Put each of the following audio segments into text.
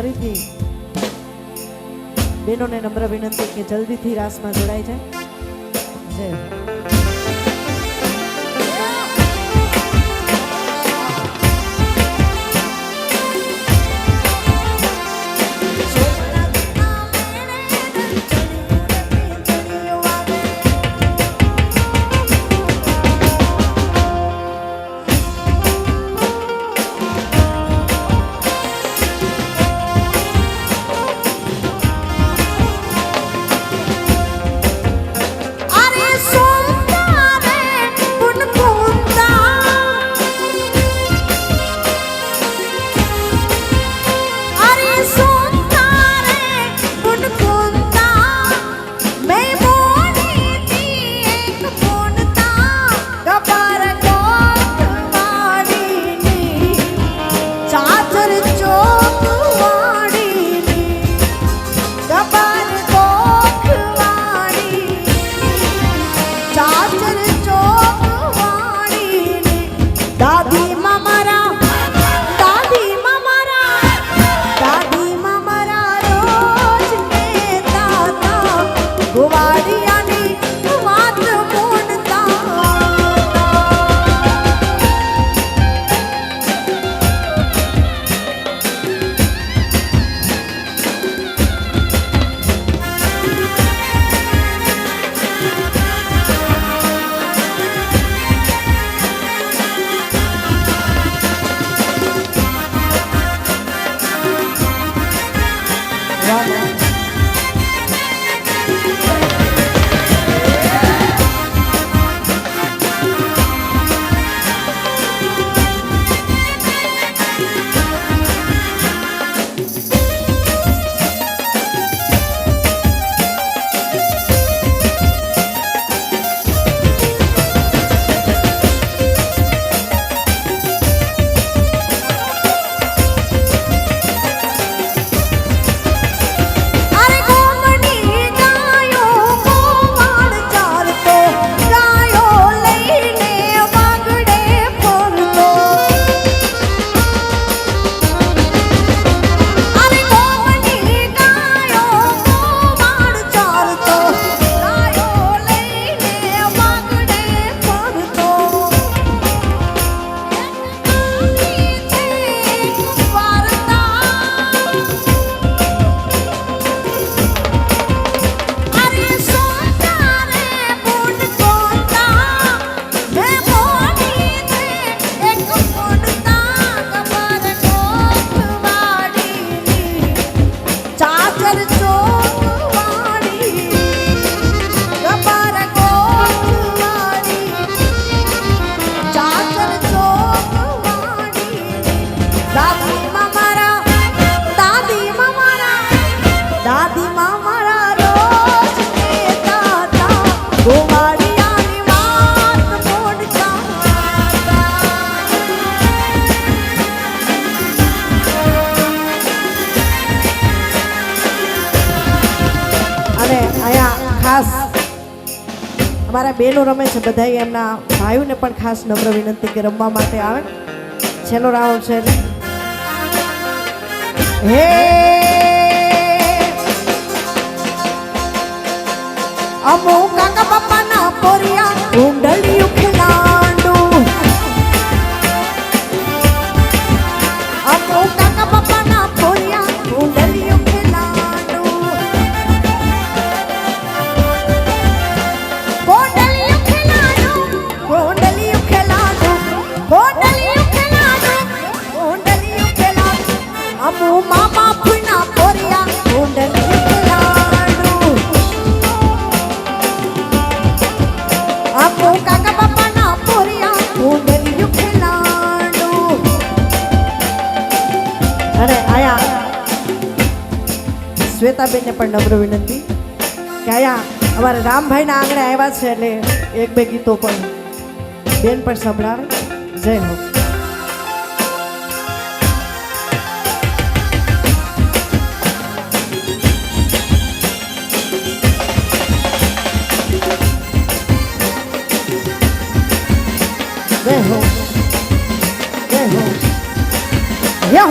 ફરીથી બહેનોને નમ્ર વિનંતી કે જલ્દીથી રાસમાં જોડાઈ જાય. જય અમારા બેનો રમે છે, બધા એમના ભાઈઓને પણ ખાસ નમ્ર વિનંતી કે રમવા માટે આવે. છેલ્લો રાઉન્ડ છે. હે અમો કાકા બાપાના પોરિયા ઊંડળિયું ખેલાંડું. અમો કાકા બાપાના પોરિયા ઊંડળિયું શ્વેતાબેનને પણ નમ્ર વિનંતી કે આયા અમારા રામભાઈના આંગણે આવ્યા છે એટલે એક બે ગીતો પણ બેન પણ સંભળાવે. જય હો.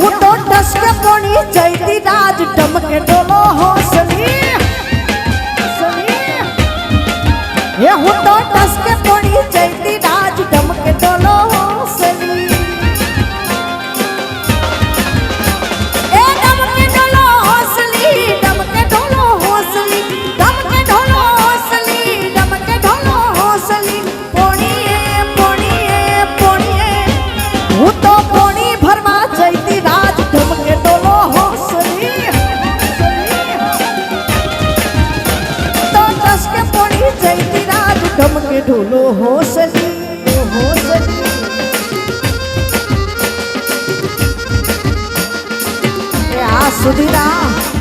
હું તો ટસકે પોણી જઈતી સુધીના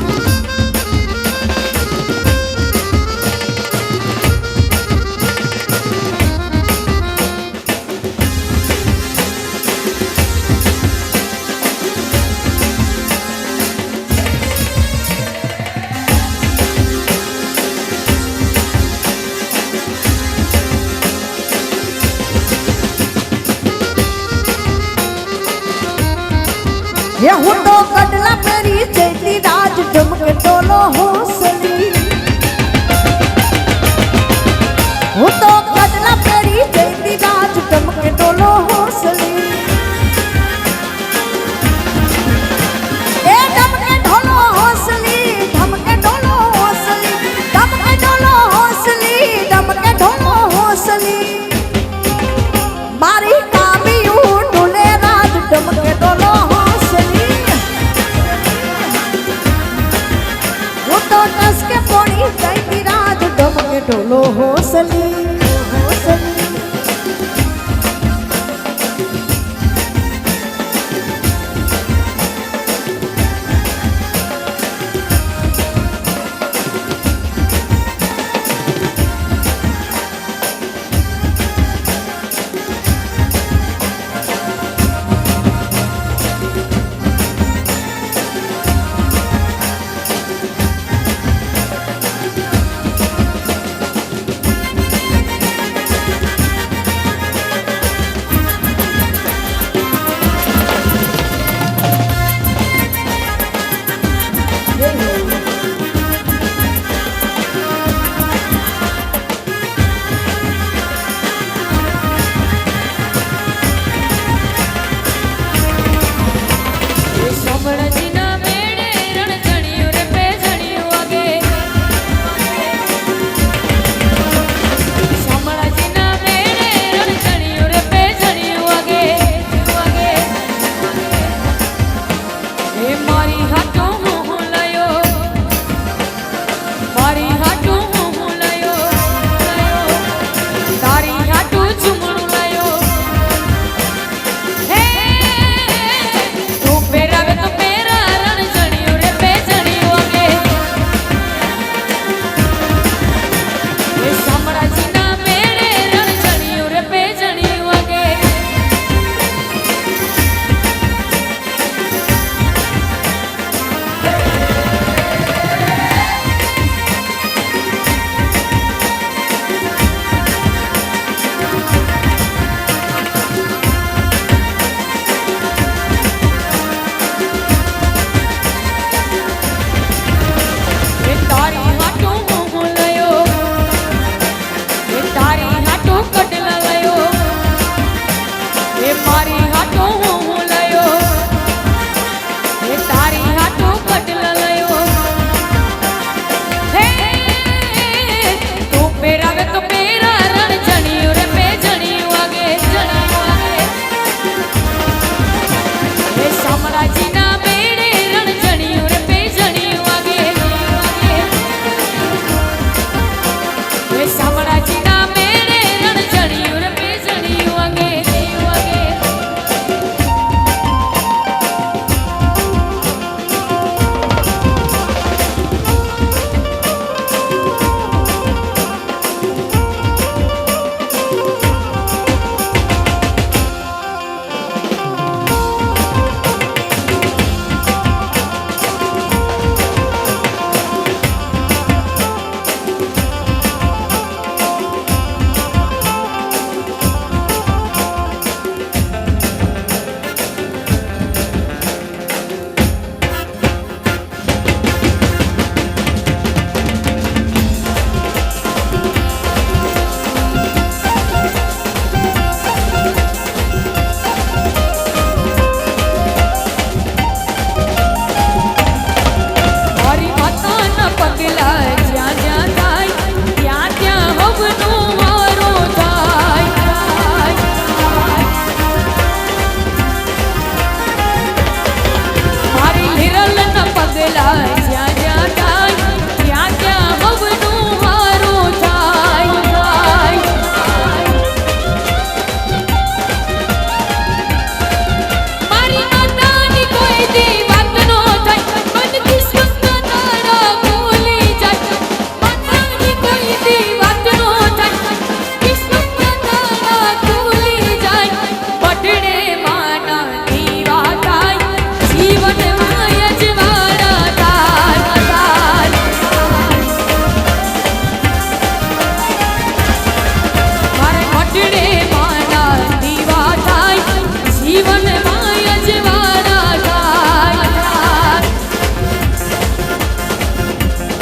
ये હું તો કડલા પેરી જઈતી રાજ ઢમકે ટોલો હોસલી હું તો કડલા પેરી જઈતી રાજ ઢમકે ટોલો હોસલી એ ઢમકે ઢોલો હોસલી ઢમકે ઢોલો હોસલી ઢમકે ઢોલો હોસલી ઢમકે ઢોલો હોસલી મારી કામિયું ઢોલે રાજ ઢમકે ઢોલો કે પોણી જઈતી રાજ ઢમકે ઢોલો હોસલી હોસલી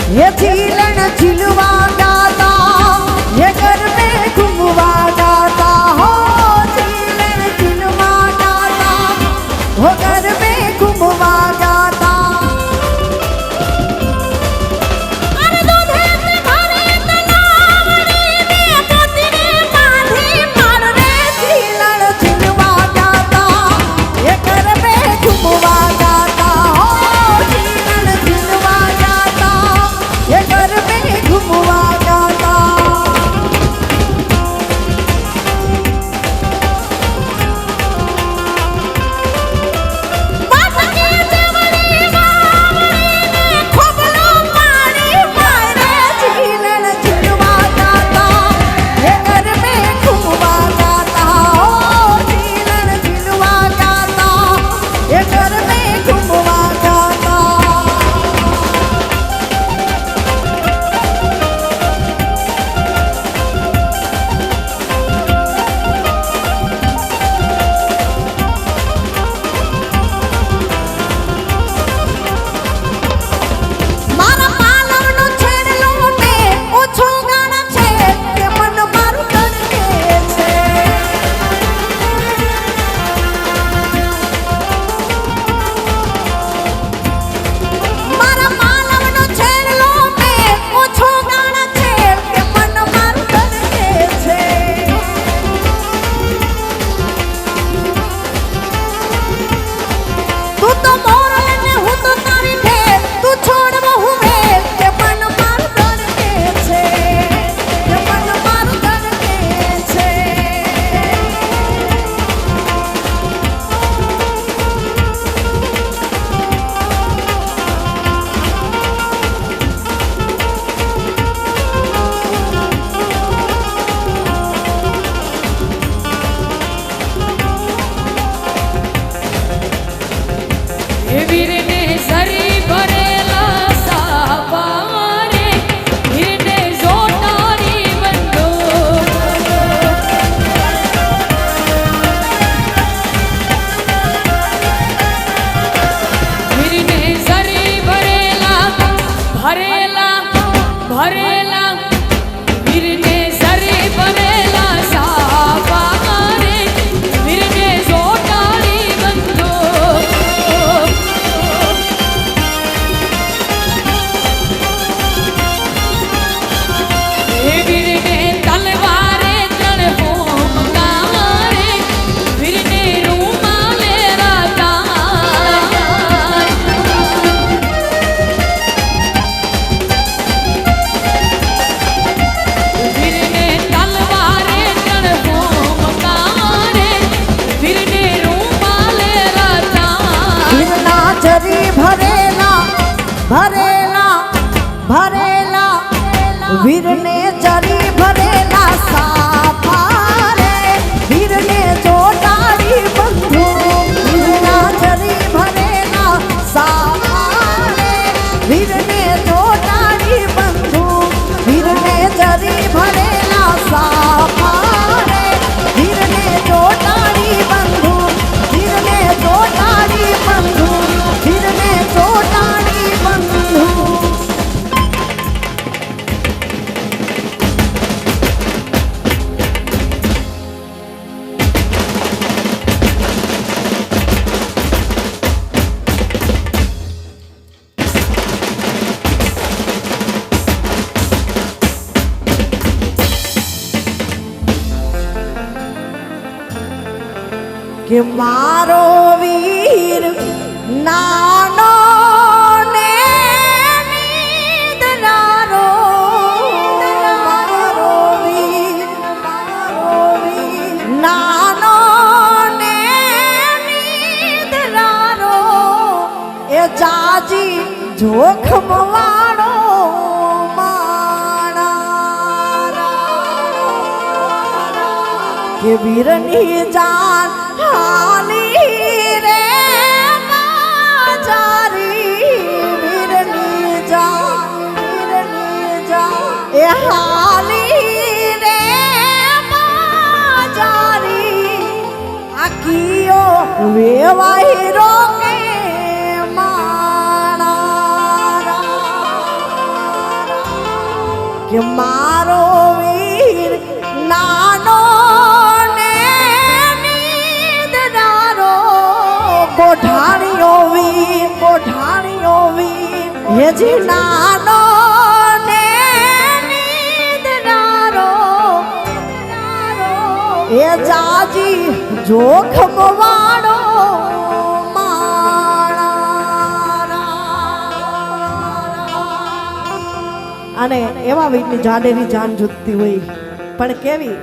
ये झीलन झिलवा गाता, ये घर में घूमवा गाता हो, झीलन झिलवा गाता, वो घर में घूमवा गाता। अरे दूधे से भरे तलावड़ी में पोतरे बांधी मार रे, झीलन झिलवा गाता, ये घर में घूमवा गाता हो, झीलन झिलवा गाता, ये घर में घूमवा गाता। बात के देवरी बावड़ी में खोबलो पानी मारे, झीलन झिलवा गाता, ये घर में घूमवा गाता हो, झीलन झिलवा गाता, ये घर में घूमवा गाता। મારા પાલવનો છેડલો મે ઓછો ગાણ છે, કે મન મારું તડકે છે। મારા પાલવનો છેડલો મે ઓછો ગાણ છે, કે મન મારું તડકે છે। તું તો મોર ને હું તો તારી ઢેર, તું છોડ હું મેર, કે મન મારું તડકે છે, કે મન મારું તડકે છે। વીરને સરી ભરેલા સાવારે, વીરને જોટારી બંદૂક, વીરને સરી ભરેલા ભરેલા, વીરને સરી ભરેલા સાવારે, વીરને જોટારી બંદૂક। વીરને તલવારે ત્રણ ભૂમકારે, વીરને રૂમાલે રાતા, વીરને તલવારે ત્રણ ભૂમકારે, વીરને રૂમાલે રાતા। વીરના જરી ભરેલા ભરેલા ભરેલા, વીરને જરી ભરેલા સાફા રે, વીરને જોટાડી બંધુક, વીરના જરી ભરેલા સાફા રે, વીરને જોટાડી બંધુક, વીરને જરી ભરેલા સાફા રે, વીરને જોટાડી બંધુક, વીરને જોટાડી બંધુક, વીરને જોટાડી બંધુક। કે મારો વીર નાનો ને નિદનારો, મારો વીર નાનો ને નિદનારો, એ જાજી જોખમ વાળો કે વીરની જાન હાલી રે માજારી, વીરની જાન એ હાલી રે માજારી, આખીઓ વેવાઈ રોકે માણા। કે મારો વીર નાનો ને નીંદનારો કોઠાણીઓ વીર હેજી નાનો ને નીંદનારો એ જાજી જોખમ વાળો અને એવા વીરની જાડેરી જાન જુતતી હોય પણ કેવી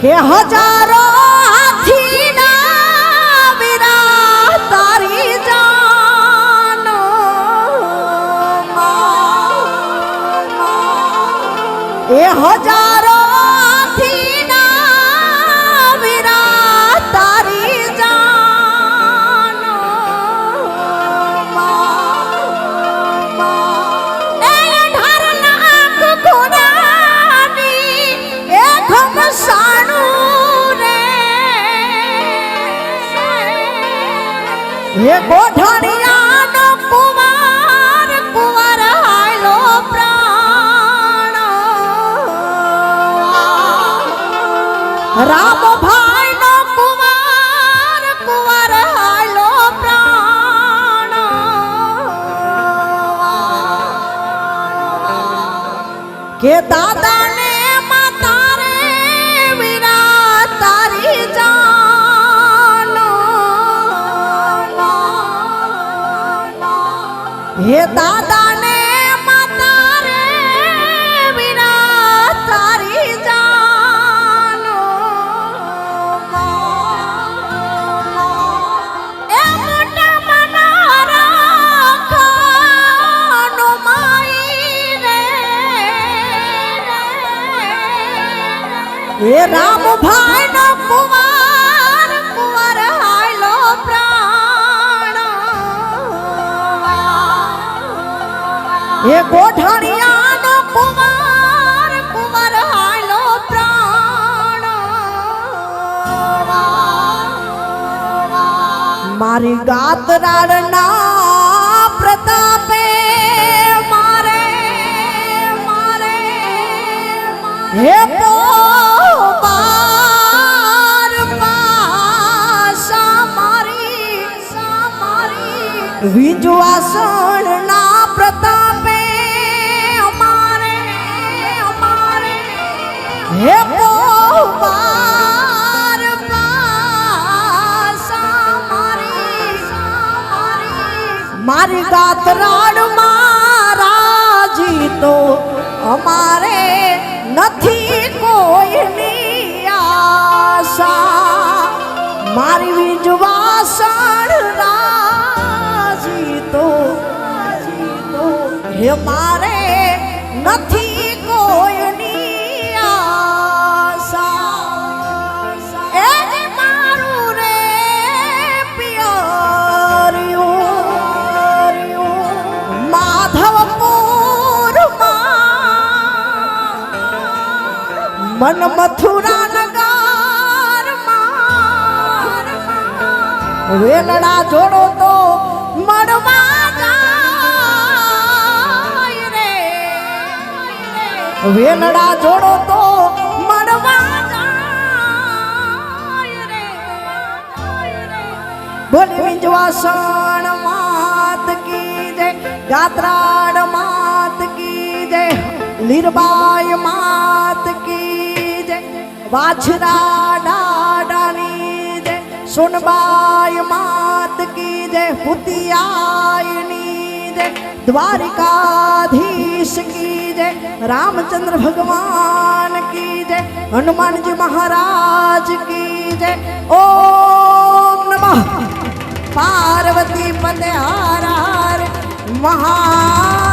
કે હજારો હાથીના વીરા તારી જાન એ હજારો હાથીના વીરા તારી જાન હે ગોઠણિયાનો કુંવર હાયલો પ્રાણ રામભાઈનો કુંવર હાયલો પ્રાણ કે દાદાને માતારે વીરા તારી જાન હે દાદાને માતારે વીરા તારી જાન એ મોટા મનારા ખાનો માઈ રે એ રામભાઈનો કુંવર હાયલો પ્રાણ એ ગોઠણિયાનો કુંવર હાયલો પ્રાણ મારી ગાતરાડના પ્રતાપે મારે હે પોબાર પાસા મારી વિજવાસણના પ્રતાપે અમારે હે પોબાર પાસા મારી ગાતરાડ મહારાજી તો અમારે નથી કોઈની આશા મારી વિજવાસણ રાજી તો હે મારે નથી કોઈની આશા એ જે મારું રે પિયરિયું માધવપુરમાં મન મથુરા નગરમાં વેલડા જોડો તો મળવા જાય રે વેલડા જોડો તો મળવા જાય રે બોલી વિજવાસણ માત કી જય ગાત્રાડ માત કી જય લીરબાઈ માત કી જય વાછરા દાડાની જય સોનબાઈ માત કી જય પુતિયાયની જય દ્વારિકાધીશ કી જય રામચંદ્ર ભગવાન કી જય હનુમાનજી મહારાજ કી જય ઓમ નમઃ પાર્વતી પતે હર હર મહા